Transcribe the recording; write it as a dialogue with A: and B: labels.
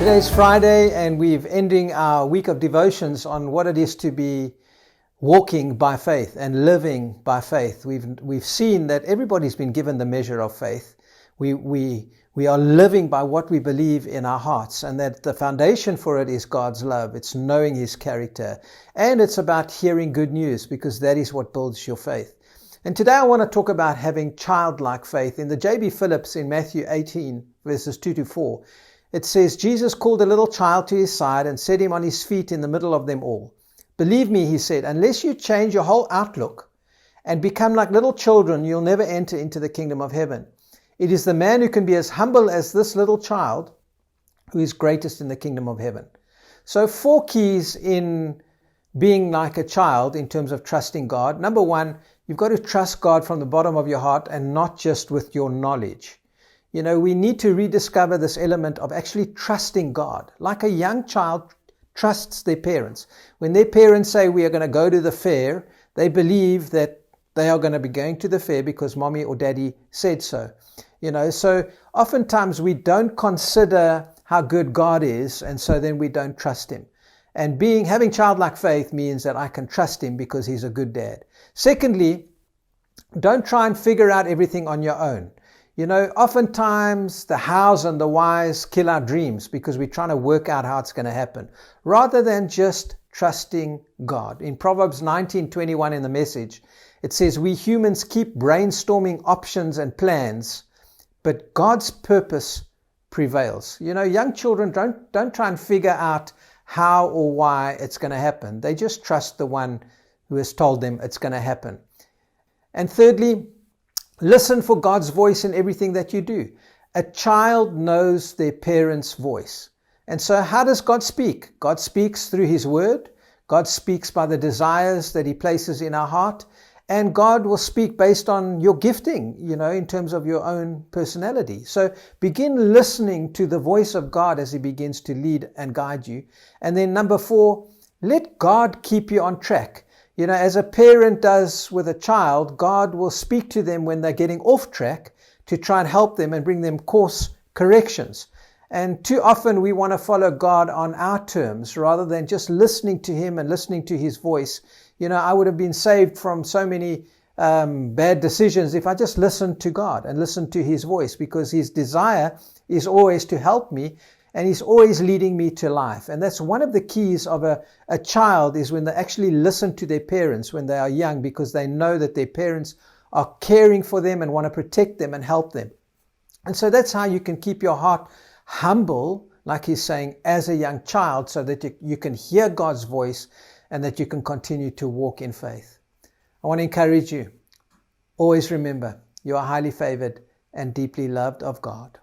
A: Today's Friday, and we're ending our week of devotions on what it is to be walking by faith and living by faith. We've seen that everybody's been given the measure of faith. We are living by what we believe in our hearts, and that the foundation for it is God's love. It's knowing His character, and it's about hearing good news, because that is what builds your faith. And today I want to talk about having childlike faith. In the J.B. Phillips in Matthew 18 verses 2-4, it says, Jesus called a little child to his side and set him on his feet in the middle of them all. Believe me, he said, unless you change your whole outlook and become like little children, you'll never enter into the kingdom of heaven. It is the man who can be as humble as this little child who is greatest in the kingdom of heaven. So 4 keys in being like a child in terms of trusting God. Number 1, you've got to trust God from the bottom of your heart and not just with your knowledge. You know, we need to rediscover this element of actually trusting God. Like a young child trusts their parents. When their parents say we are going to go to the fair, they believe that they are going to be going to the fair because mommy or daddy said so. You know, so oftentimes we don't consider how good God is, and so then we don't trust Him. And having childlike faith means that I can trust Him because He's a good dad. Secondly, don't try and figure out everything on your own. You know, oftentimes the hows and the whys kill our dreams because we're trying to work out how it's going to happen, rather than just trusting God. In Proverbs 19:21 in the Message, it says, we humans keep brainstorming options and plans, but God's purpose prevails. You know, young children don't try and figure out how or why it's going to happen. They just trust the one who has told them it's going to happen. And thirdly, listen for God's voice in everything that you do. A child knows their parents' voice. And so how does God speak? God speaks through His word. God speaks by the desires that He places in our heart. And God will speak based on your gifting, you know, in terms of your own personality. So begin listening to the voice of God as He begins to lead and guide you. And then number 4, let God keep you on track. You know, as a parent does with a child, God will speak to them when they're getting off track to try and help them and bring them course corrections. And too often we want to follow God on our terms rather than just listening to Him and listening to His voice. You know, I would have been saved from so many bad decisions if I just listened to God and listened to His voice, because His desire is always to help me. And He's always leading me to life. And that's one of the keys of a child, is when they actually listen to their parents when they are young, because they know that their parents are caring for them and want to protect them and help them. And so that's how you can keep your heart humble, like He's saying, as a young child, so that you can hear God's voice and that you can continue to walk in faith. I want to encourage you. Always remember, you are highly favored and deeply loved of God.